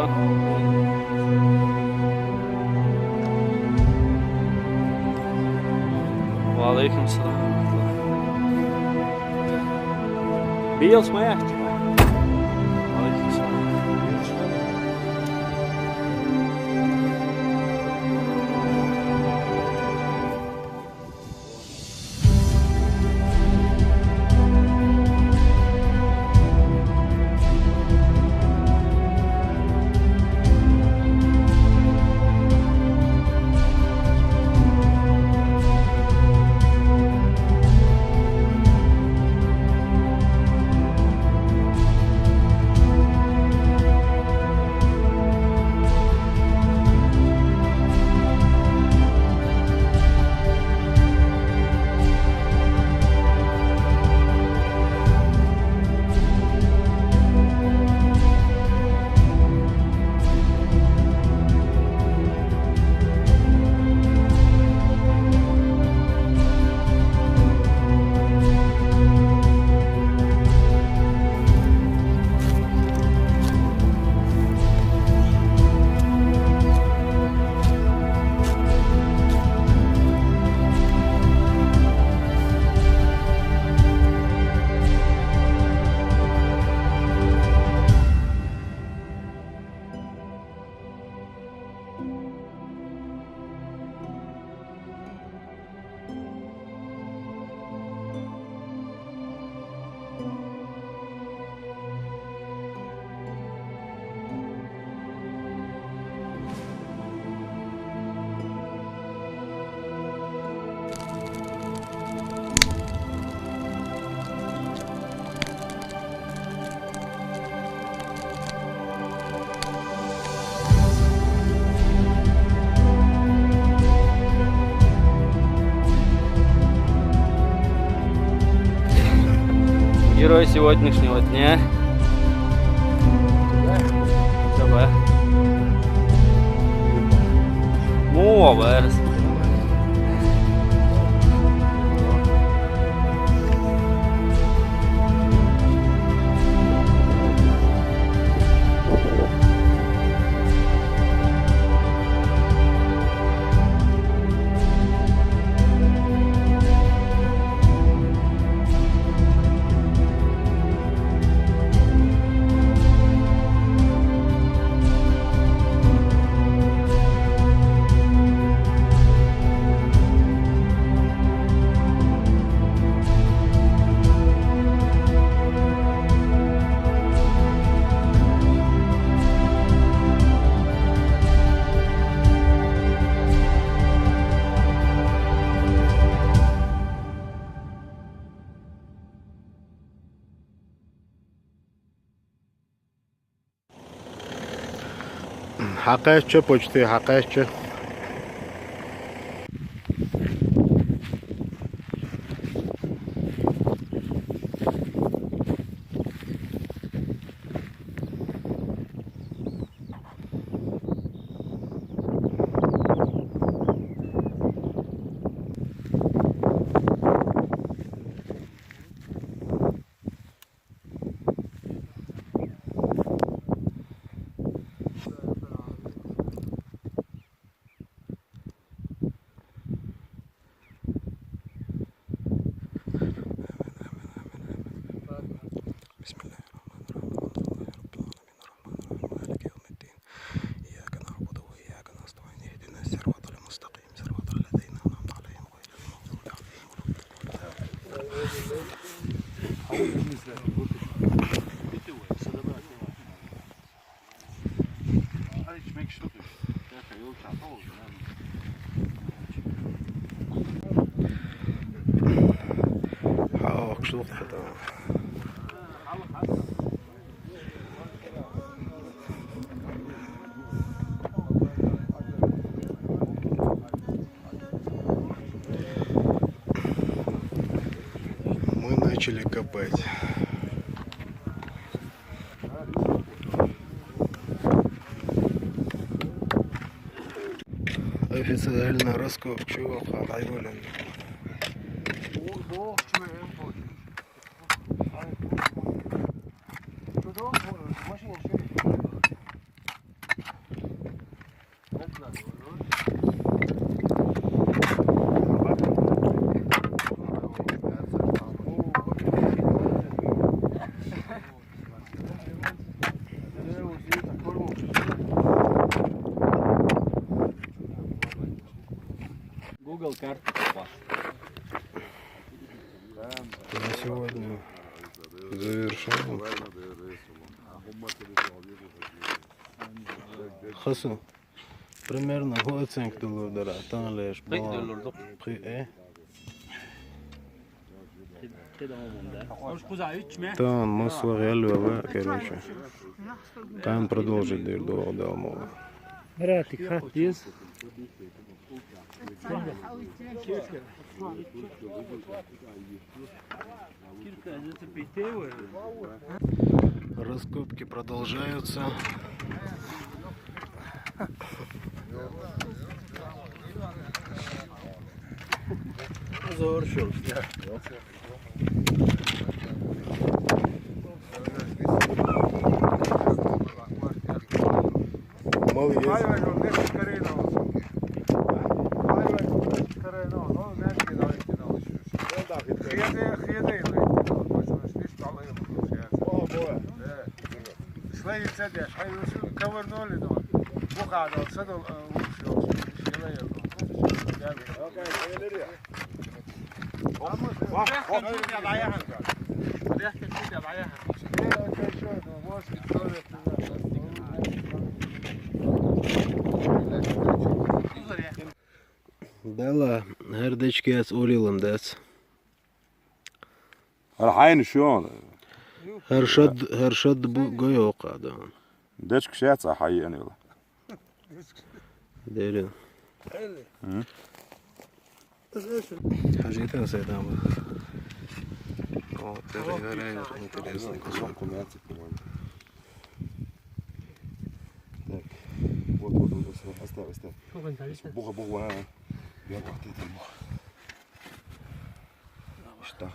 selam. Ve aleyküm selam. Bir yıl mı ya? Aleyküm selam. Герой сегодняшнего дня. Давай. Молодец. Hakkaşçı почти Hakkaşçı. Okşuluk hatta. Мы начали копать. Официально раскопчивал Хайволин. угол карты попал. На сегодня завершаем. Хасу. Примерно оценка доллара. Там лишь $40. Там масло реально, короче. Там продолжить до дома. مراتك خاتيز Раскопки продолжаются. Мал есть. شوية سدح حيوسون كورنوا لي دول وقعدوا صدوا وشو Dela, herdečkės ulilandes. الحين شلون؟ Herşad bu goyo qada. ديش كشات حي أنا والله. Derin. Хажитан сайдам. О, это интересный кусок. Вот, оставь. Буха, я вот это буха. Что?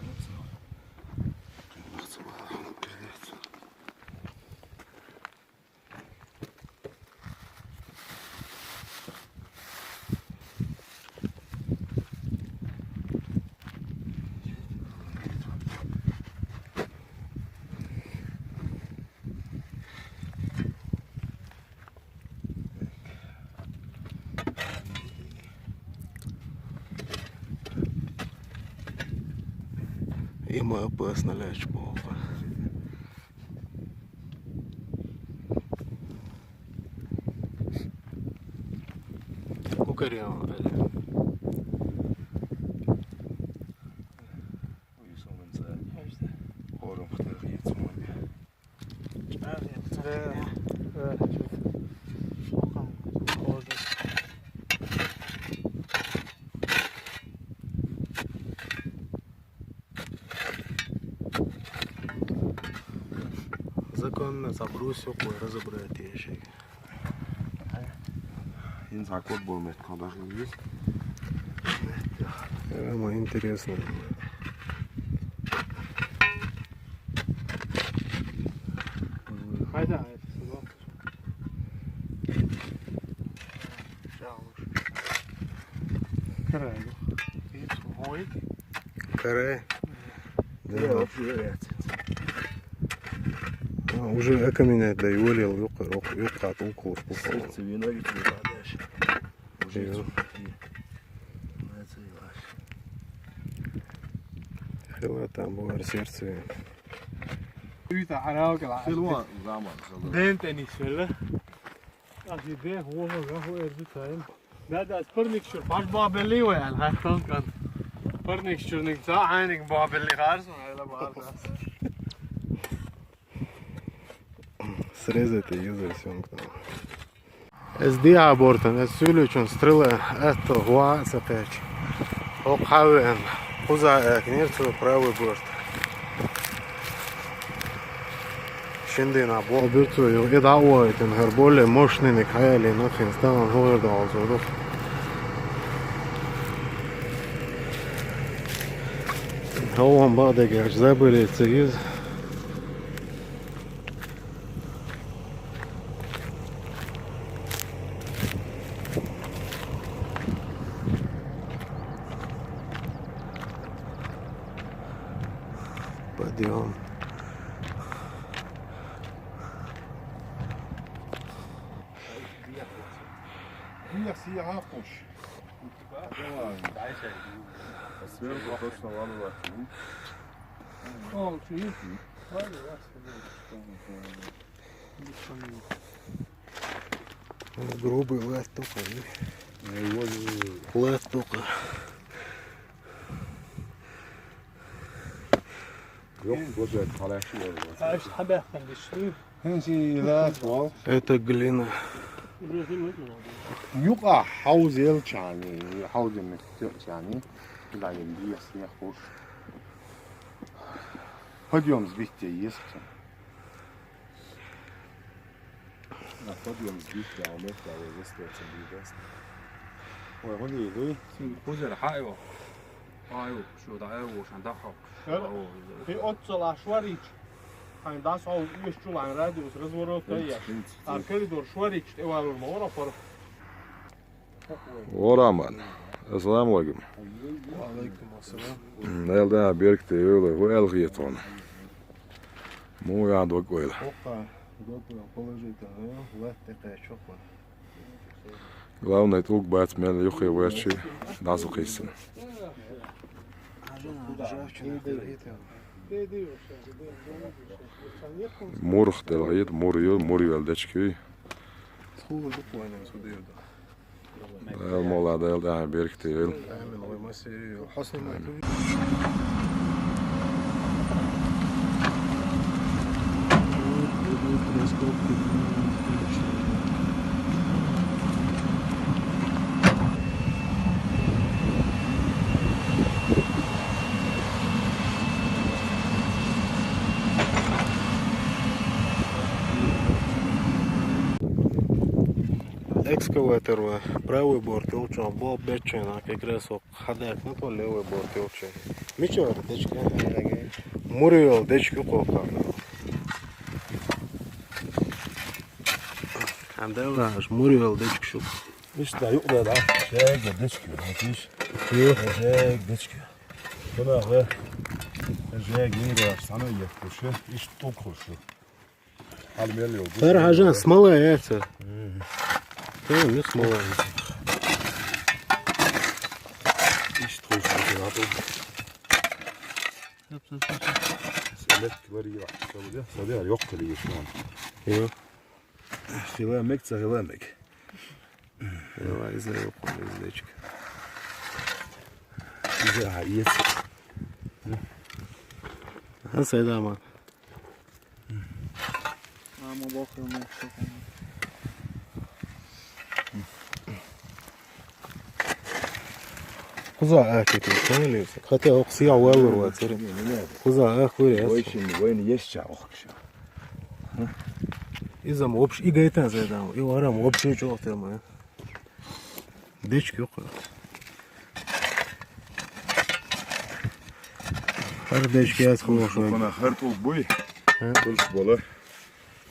Им опасно лечь плохо. Кукарян, законно забрось около разобрать ящик. ينفع كوتبول ما يتقدرش نجيب. Прямо интересно. هذا Каре. Да. Уже экаминет да юлил юка толку. Сердце вино и дальше. Хила там было сердце. يتا حراك العسل شلون زمان دين تاني شله أخي ده هو إرزو تايم ده ده سبرنيك شو باش بابلي ويا الهاتون كان سبرنيك شو نكسا عينك بابلي خارج ولا بعرف Срезать и юзать съемку. SD абортен, сюлючон стрела это гуа сапеч. Окхавен, куза книрцу правый борт. Şimdi на оберту и давай ten her более мощный не хаяли, но финстан говорил also. Хаван бадегаш забыли цигиз. Подъем. هي سيها قش Sверху точно ладно. О, чуєш? Грубий лед токар. Лед токар. Yok, böyle talaşı var. ايش حبه خلي Hensi lat var. Это глина. يقع حوز يلشاني حوز يلشاني لا يمدي يصيح خوش هديوم زبيت يسكن هديوم زبيت عملت على وسط البيت وهوني دوي خوزر حايو شو دعاء وشان دحو في اوتسل اشواريج hani daha sonra üç an radius razvorov taya. Arkador şvariç evalur mora for. Oraman. Assalamu alaikum. Aleyküm assalam. Nelden birlikte öyle bu elgiyeton. Mu ya dok öyle. Oka. Doktora положительно. Лед такая чокла. Главное тук бац мен юхи вачи назукиsin. Murh delgayet murivel dechki. School buklayın sudiyordu. Mola delden birlikte öyle. Hemen oyması Hasan Mektubi. Екскаватор, правий борт, Ілчон, був бечина, якраз хадек, ну то лівий борт, Ілчон. Мічор, дечки, муріол, дечки колка. Амдела, муріол, дечки шук. İşte yok da şey gidişki, müthiş. Yok şey gidişki. Buna ve şey giyince sana yakışı, iş tokuşu. Almeli yok. Her hajan, смола яйца. Tamam, ne смола? İş tokuşu NATO. Selet var ya. Selet yok kılıyor şu an. Yok. Hilemek hilemek. Давай, зайоб, дечки. Güzel iyi. Nasıl edama? Ama bakıyorum çok. Kuza aketi, sen biliyorsun. Hatta o siyah var var var. Kuza akuri. Ой, şimdi bu yeni yeş çabuk. İzam opş igaytan zaten. İyi aram opşu çok tema. Dečki yok. Her dečki yaz kılmışlar. Bana her tol boy. Kılıç bola.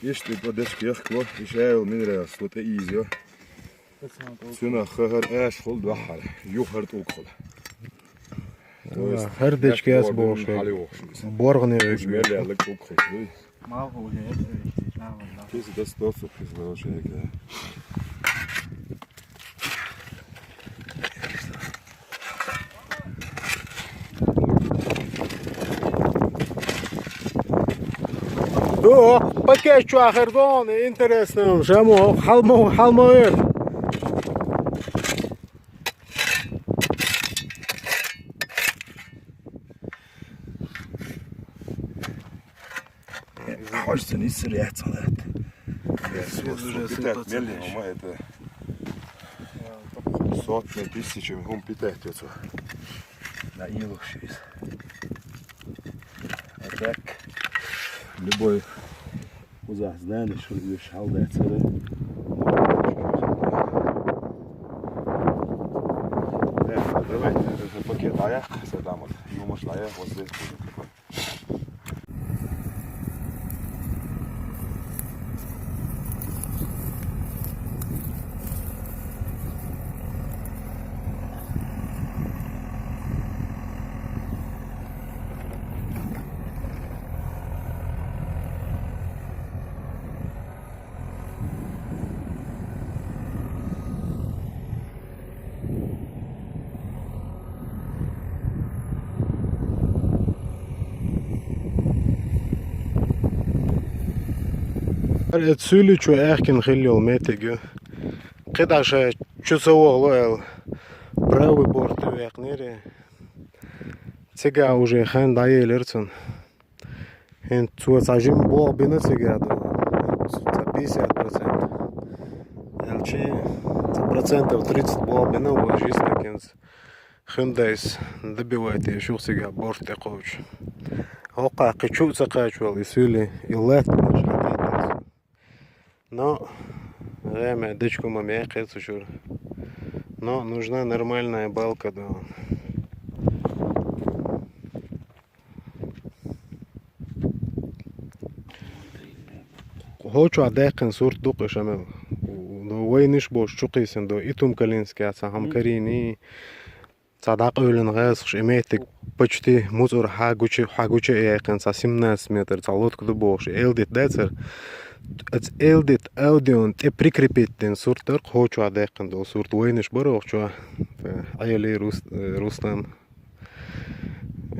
İşte bu dečki yaklo. İşe el minre slote izyo. Suna her aş kol dahar. Yok her tol kol. Her dečki yaz boş. Borgni öykü. Жмели алык тол kol. Mal hoca hep öyle. Kesi de stosu kızla o şey ki. О, пакет чуахердон, интересно, жамо, халмо эр. Хочется не срять на это. Питать мели, но это сотни тысяч он питает это. На илах шесть. А так любой узах знали, что идешь халдается, да? Давайте пакет аяк, седам вот, юмаш аяк вот здесь будет. Отсюли что эхкин хилил метегю. Когда же часового правый борт вверхнери. Сега уже хан даелерцен. En цуацажим бо бинацегаду. 50%. Elchi процентов 30 бо бина ложится кенс. Хендайс добивает еще сега борт такой. Ока кичу цакачвал и сюли и лет. Но время дочку маме кэцушур. Но нужна нормальная балка, да. Хочу адекин сурт дукышамел. Войниш бош чукисен до итум калинский ацахам карини. Цадак өлен гайсыш иметик почти музур хагучи яйкан са 17 метр цалоткуду бош. Элдит децер. Элдит аудион те прикрепиттен суртер хочу адекин до сурт войниш борохчу. Аяли Рустам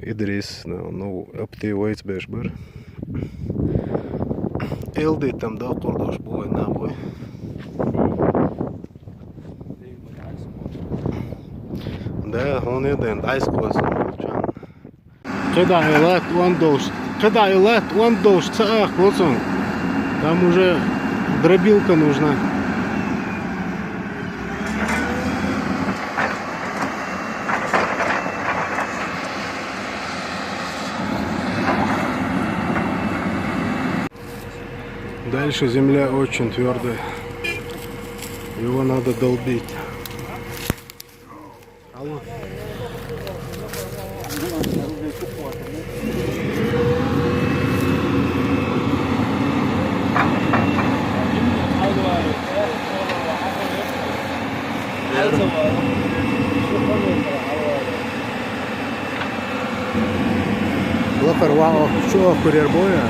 Идрис, ну апти войц бешбер. Элдит там да кордош бой на бой. Да, он идет, дай сквозь. Когда элат вандош, цах, вот он. Там уже дробилка нужна. Дальше земля очень твердая. Его надо долбить. Алло. Лапар вау, что курьер боя?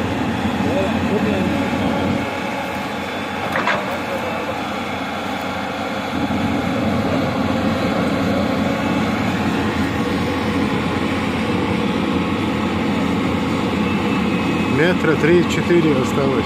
Метра 3-4 осталось.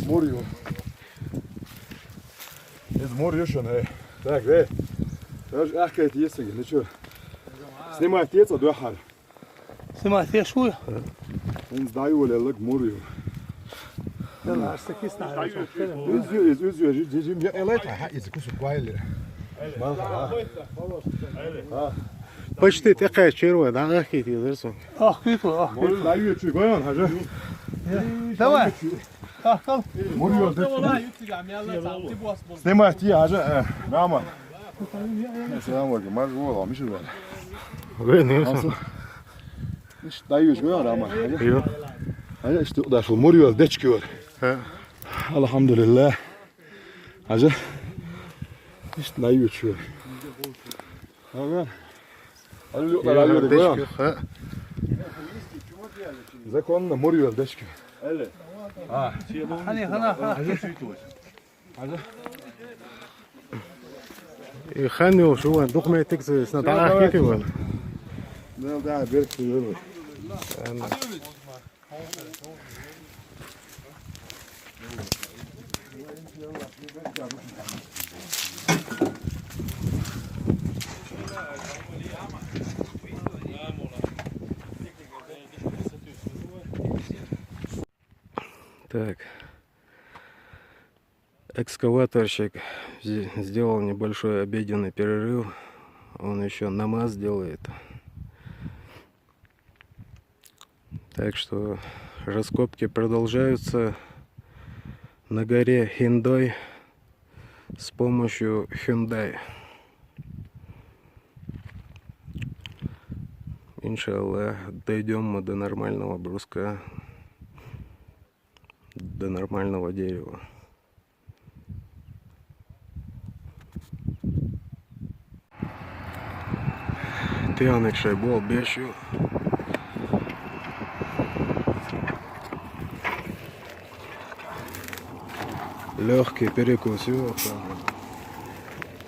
Морю. Это море schon, ey. Так, да. Даже ахкает есть, ну что? Снимай отец, а дуахар. سمع فيها شوي Ens daju ولا لك موريو. يلا استكيسنا على شوي Üzüyor, cicim ya elayt ha izkusu kwayli. Почти такая червя, да, ахит едерсон. اه كيفو اه Mor daju şu koyan hacı. давай اه كم Moriyo da. والله يطلع عم يلا تعال تبغى اصبر Sнимай ти hacı. Mama. Selamünaleyküm. Marjvola, mişi ver. Вы Nasıl? İşte daju şu koyan ama. Yok. Hacı işte o da şu moriyo da çıkıyor. He. Elhamdülillah. Hacı. İşte daju şu. Abi. Hadi yok da daju koyan. He. Zakonla moriyo da çıkıyor. خلي خلاص يخنوا شو دوق ما تكسر سنة تعال كيف ولا Ne daha bekliyor. Так. Экскаваторщик сделал небольшой обеденный перерыв. Он еще намаз делает. Так что раскопки продолжаются на горе Хиндой с помощью Hyundai. Иншаллах, дойдем мы до нормального бруска, до нормального дерева. Tijanek še buvo biešiu. Легкий перекусил.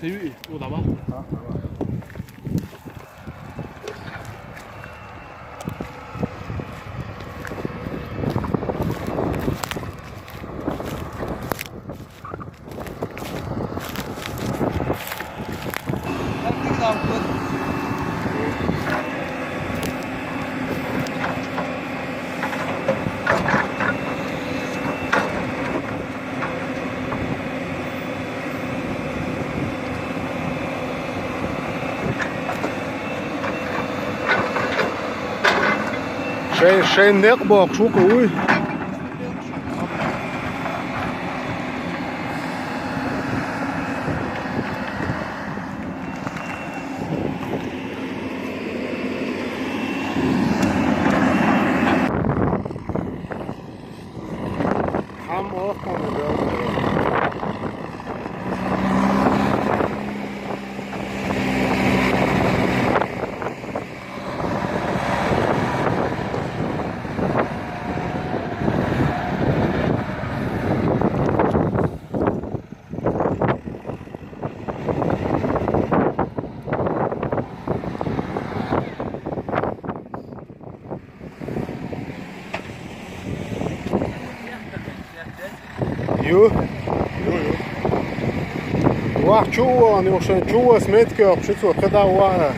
Ты куда ба? Şey ne bak şu koy. Ham o konuda. Jo. Wah чува, они уже чува сметки, обшито когда ваа.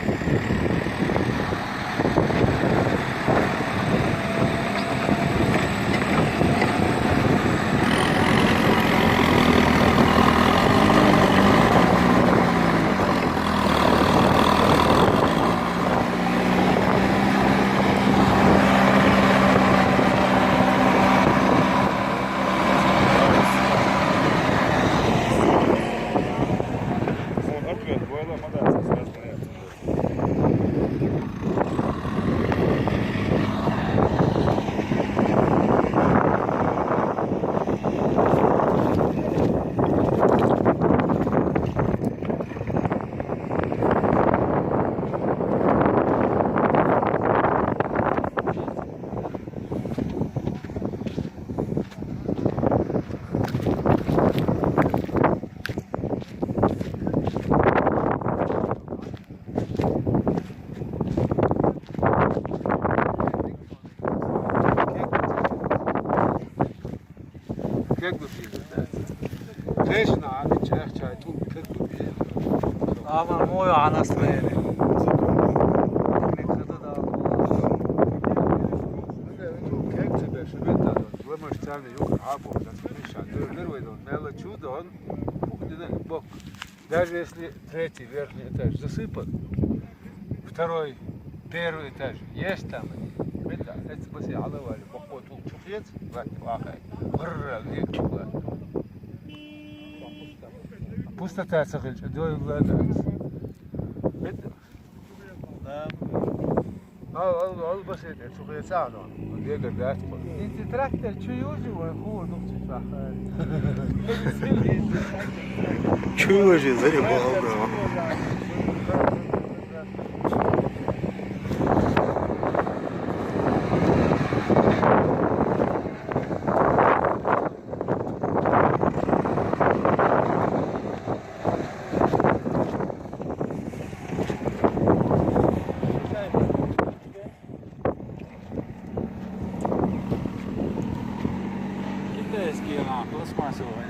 Как бы пили, Женщина, а не чай, тут как бы пили. Ama moju anasını даже если третий верхний этаж засыпан, второй, первый этаж есть там, это спаси алавали, бокой тут чухец, вахай, пустота сахаль, двое владать. Al basit, чухец ано, где гадать. Инти трактор чуюжи, ваху, нухчи фахай. Чува же заребал, бро. Китайский на пластмассовый.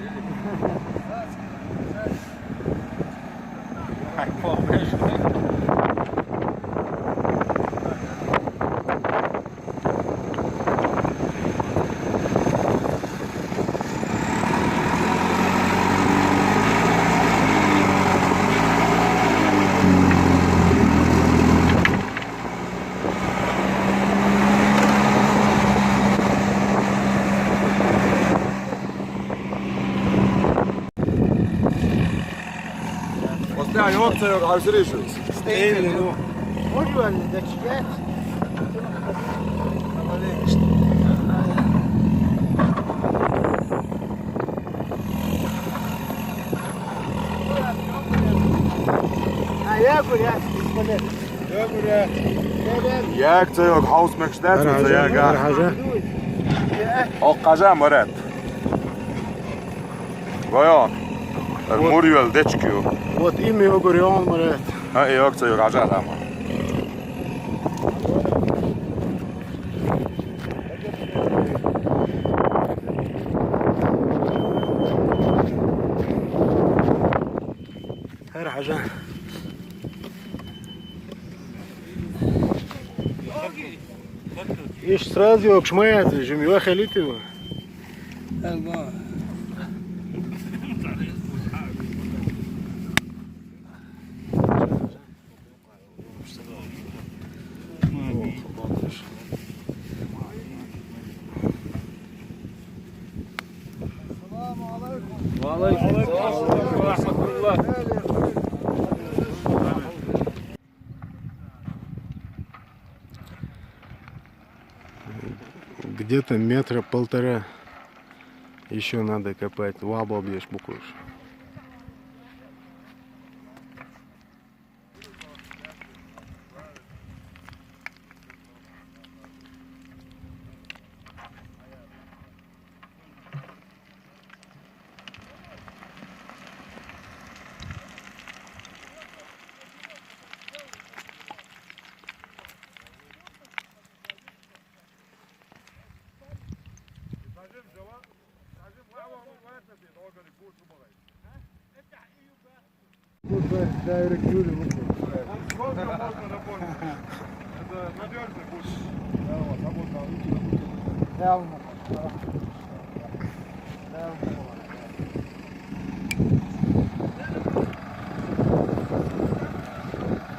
Ай, помнишь? Ja, Johnson och Arsericius. Stenen nu. Možu ali da će gledati? A ja go ja, gospodine. یک تایوک هاوس مکشدت هر و حاجة یک هر حاجة آق قجم برد بایا موریول دچکیو вот имя Огурион مرات ها یک تایوک عجل همه هر حاجة ايش сразу يوك شميات جميوه خليتي وعليكم السلام ورحمة الله. Где-то метра полтора еще надо копать. Лабо бьешь буквешь.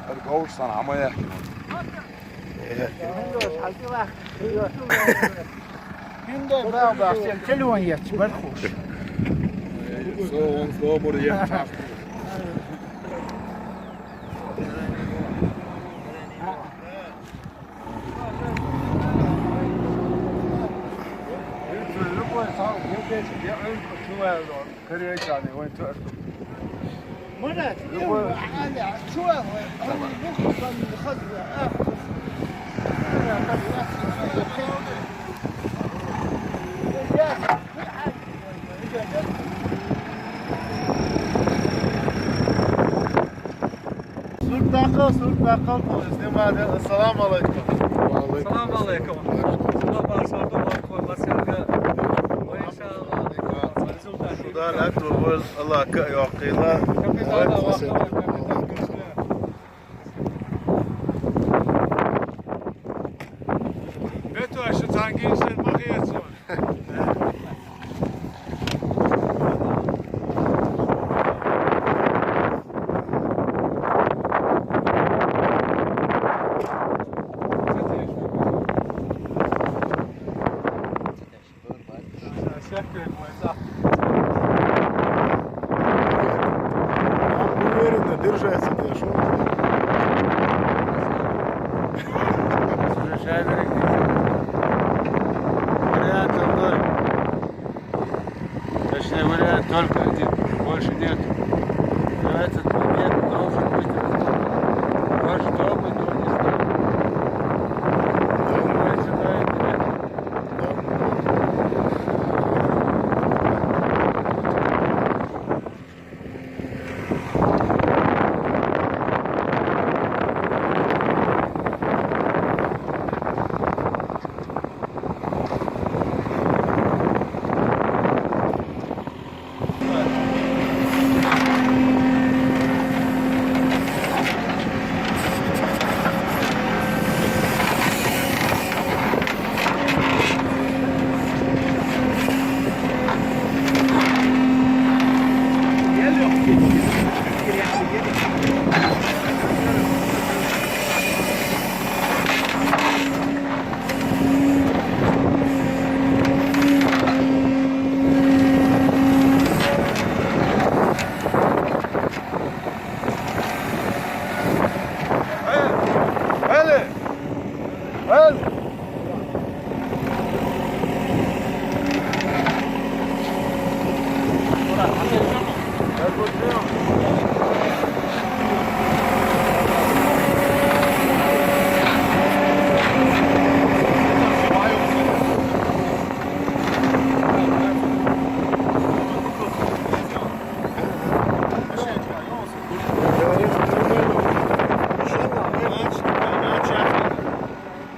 الجوش صنع عما يحكي سو مريح السلام عليكم. السلام عليكم. الله يعقي الله. بيتو عشان تانجين سن بقية Уверенно держаться, ты шо? Вариант ноль. Точнее вариант только один, больше нет. Но этот момент должен быть разговор. Вот что мы то не знаем. Понимаете, да или нет?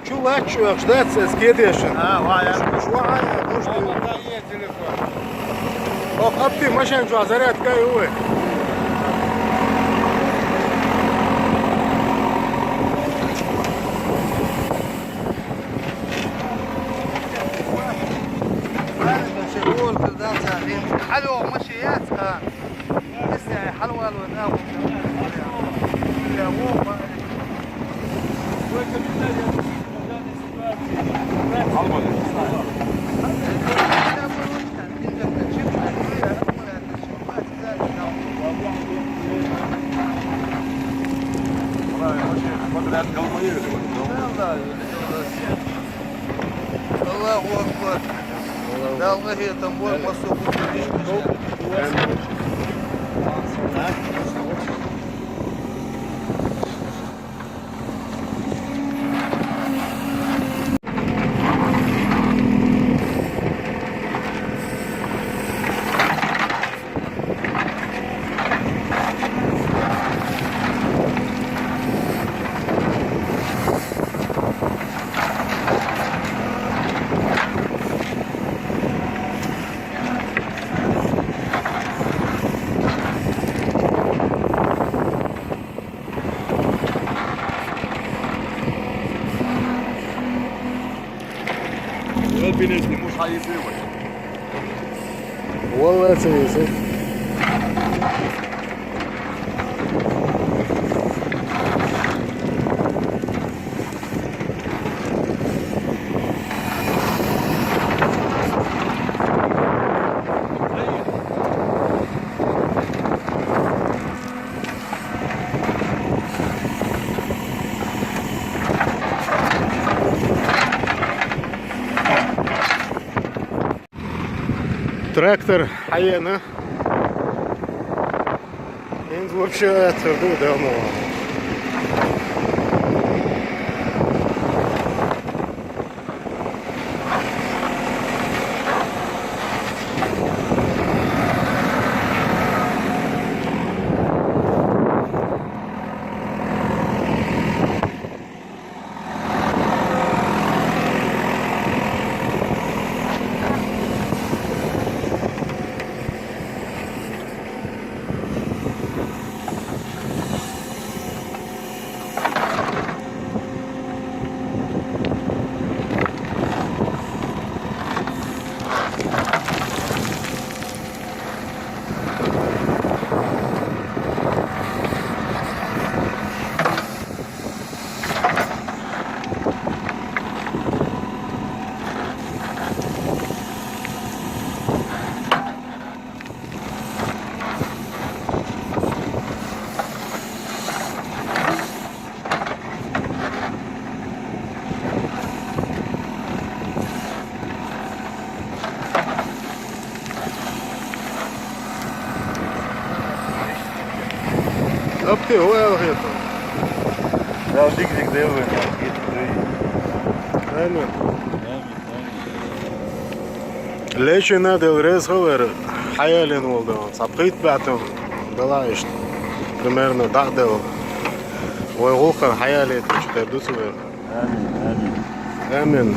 شو هيك شو جداد سكيديشن واعي شو عاية مش والله تليفون أبتي مشان جوازرات كاي هو مشغول في ذات حلوة ومشيات كان لسه حلوة الوناوة الله أكبر لا والله هي تنبول مصوب والله سيسي трактор حينا ينزل вообще твердую даму أبتي هو الغيطة لا ديك داوي أنا ليش نادي الرئيس غير حيالين والدون صبقيت بعتهم بلاش примерно دعدل ويغوخر حيالي تشتردو سوير آمين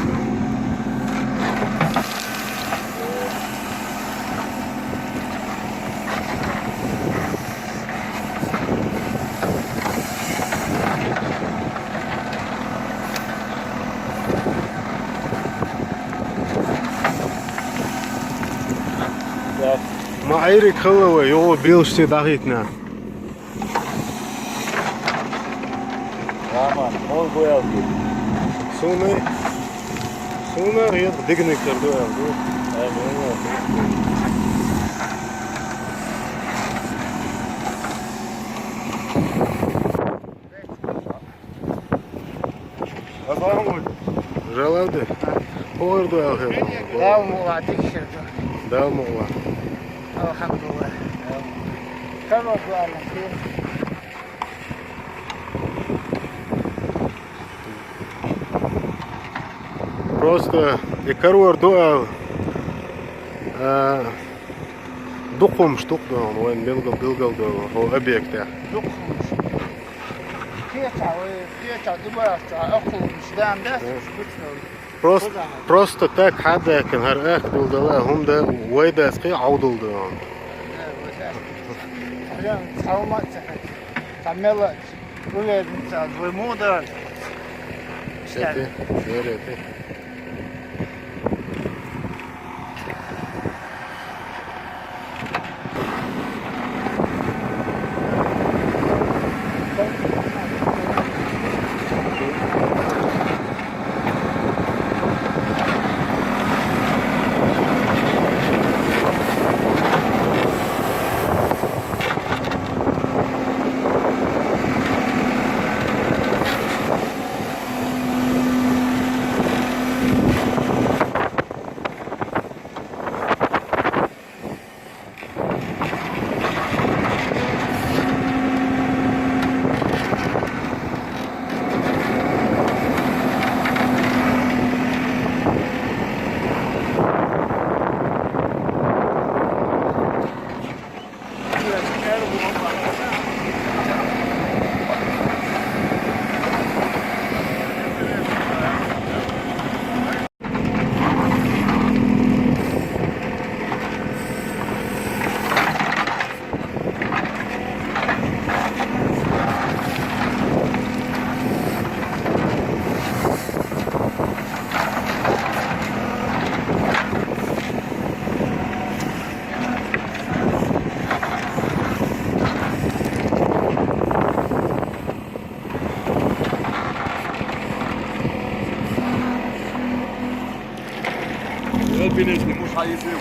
ما عيرك خلوه يو بيلشتي دقيقنا Aman, ol boyal gibi. Sonra ya dignik terdo ya bu. Жалавды. Орду ya. لا مو تكشف Да мова. الحمد لله كانوا قال خير Просто يكرر دو دقم شتوق ده وين بيلقى ده هو أبيك ده. دقهم Просто так حدا كان هرقاك دولدلا هم ده ويدا اسقي عودلدا شتي شوريتي البنات مش هيسوي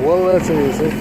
والله سيسي